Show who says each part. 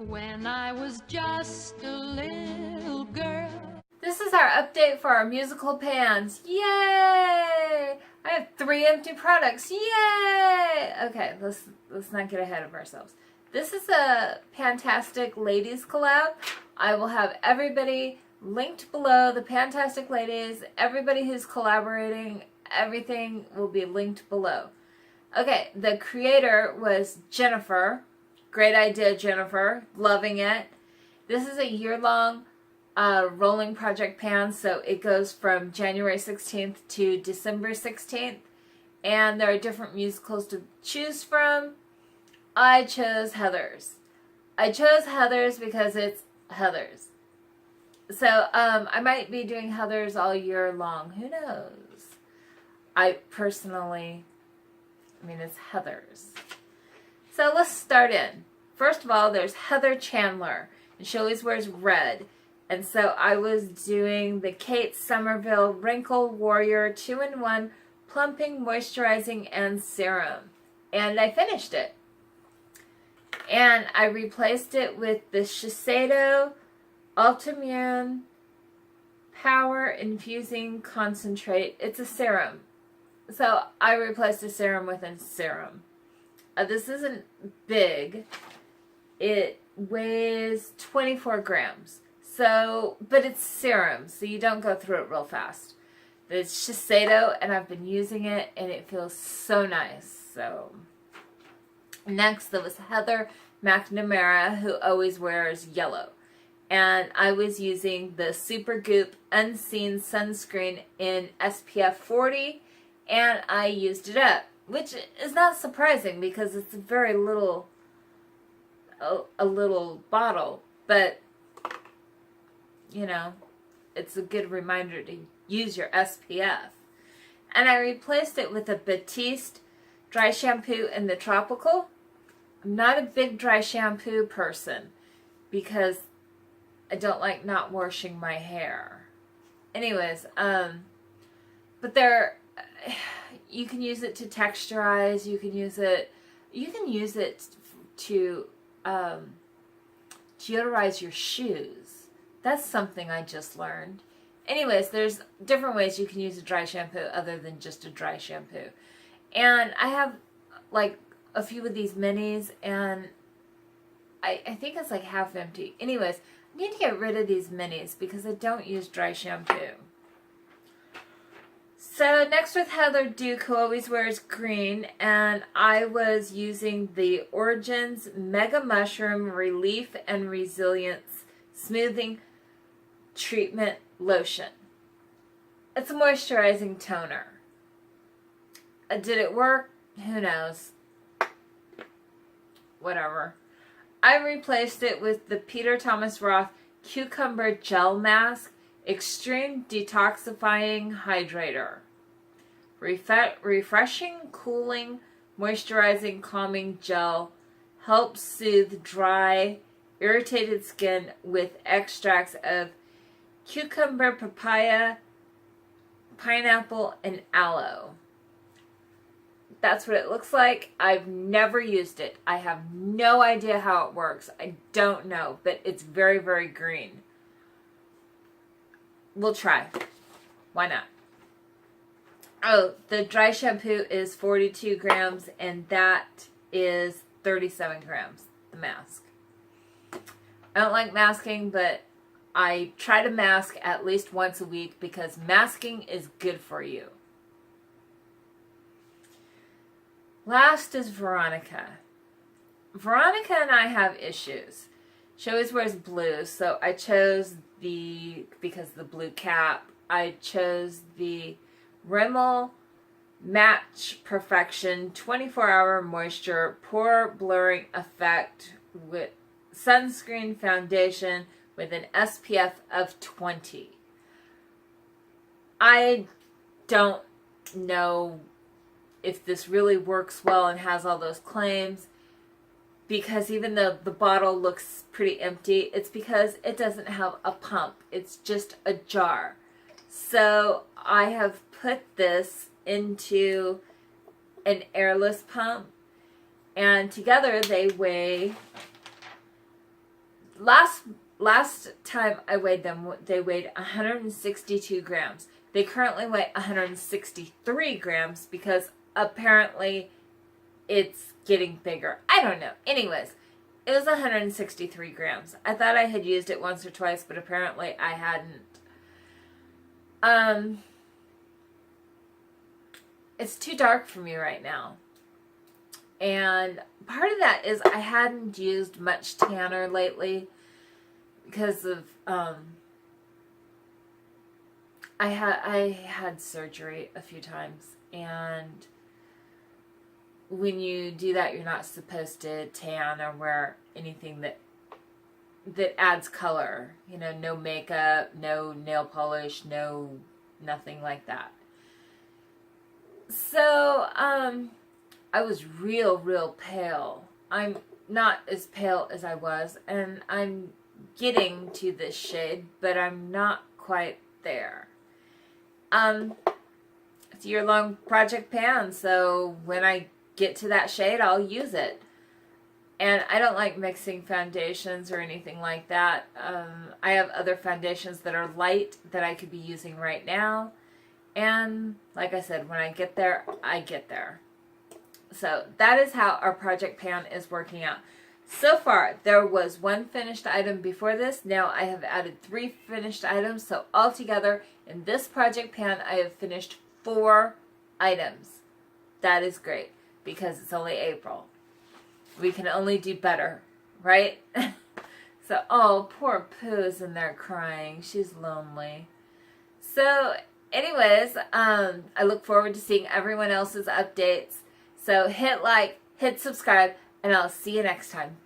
Speaker 1: when I was just a little girl.
Speaker 2: This is our update for our musical pans. Yay! I have 3 empty products. Yay! Okay, let's not get ahead of ourselves. This is a Fantastic Ladies collab. I will have everybody linked below. The Fantastic Ladies, everybody who's collaborating, everything will be linked below. Okay, the creator was Jennifer. Great idea, Jennifer. Loving it. This is a year-long rolling project pan, so it goes from January 16th to December 16th. And there are different musicals to choose from. I chose Heathers. I chose Heathers because it's Heathers. So I might be doing Heathers all year long. Who knows? I personally, it's Heathers. So let's start in. First of all, there's Heather Chandler, and she always wears red. And so I was doing the Kate Somerville Wrinkle Warrior 2-in-1 Plumping, Moisturizing, and Serum. And I finished it. And I replaced it with the Shiseido Ultimune Power Infusing Concentrate. It's a serum. So I replaced a serum with a serum. This isn't big. It weighs 24 grams. So, but it's serum, so you don't go through it real fast. It's Shiseido, and I've been using it, and it feels so nice. So, next there was Heather McNamara, who always wears yellow. And I was using the Supergoop Unseen Sunscreen in SPF 40, and I used it up. Which is not surprising, because it's a very little, a little bottle. But it's a good reminder to use your SPF. And I replaced it with a Batiste Dry Shampoo in the Tropical. I'm not a big dry shampoo person because I don't like not washing my hair. Anyways, but you can use it to texturize, you can use it to deodorize your shoes. That's something I just learned. Anyways, there's different ways you can use a dry shampoo other than just a dry shampoo. And I have like a few of these minis, and I think it's like half empty. Anyways, I need to get rid of these minis because I don't use dry shampoo. So next with Heather Duke, who always wears green, and I was using the Origins Mega Mushroom Relief and Resilience Smoothing Treatment Lotion. It's a moisturizing toner. Did it work? Who knows? Whatever. I replaced it with the Peter Thomas Roth Cucumber Gel Mask Extreme Detoxifying Hydrator. Refreshing, cooling, moisturizing, calming gel helps soothe dry, irritated skin with extracts of cucumber, papaya, pineapple, and aloe. That's what it looks like. I've never used it. I have no idea how it works. I don't know, but it's very, very green. We'll try. Why not? Oh, the dry shampoo is 42 grams, and that is 37 grams, the mask. I don't like masking, but I try to mask at least once a week because masking is good for you. Last is Veronica. Veronica and I have issues. She always wears blue, so I chose because the blue cap, I chose the Rimmel Match Perfection 24-Hour Moisture Pore Blurring Effect with Sunscreen Foundation with an SPF of 20. I don't know if this really works well and has all those claims, because even though the bottle looks pretty empty, it's because it doesn't have a pump. It's just a jar. So I have put this into an airless pump, and together they weigh last time I weighed them, they weighed 162 grams. They currently weigh 163 grams because apparently it's getting bigger. I don't know. Anyways, it was 163 grams. I thought I had used it once or twice, but apparently I hadn't. It's too dark for me right now. And part of that is I hadn't used much tanner lately because of I had surgery a few times, and when you do that, you're not supposed to tan or wear anything that adds color. You know, no makeup, no nail polish, nothing like that. So I was real pale. I'm not as pale as I was, and I'm getting to this shade, but I'm not quite there. It's a year-long project pan, so when I get to that shade, I'll use it. And I don't like mixing foundations or anything like that. I have other foundations that are light that I could be using right now. And like I said, when I get there, I get there. So that is how our project pan is working out. So far, there was one finished item before this. Now I have added 3 finished items. So altogether, in this project pan, I have finished 4 items. That is great because it's only April. We can only do better, right? So, oh, poor Pooh's in there crying. She's lonely. So, anyways, I look forward to seeing everyone else's updates. So hit like, hit subscribe, and I'll see you next time.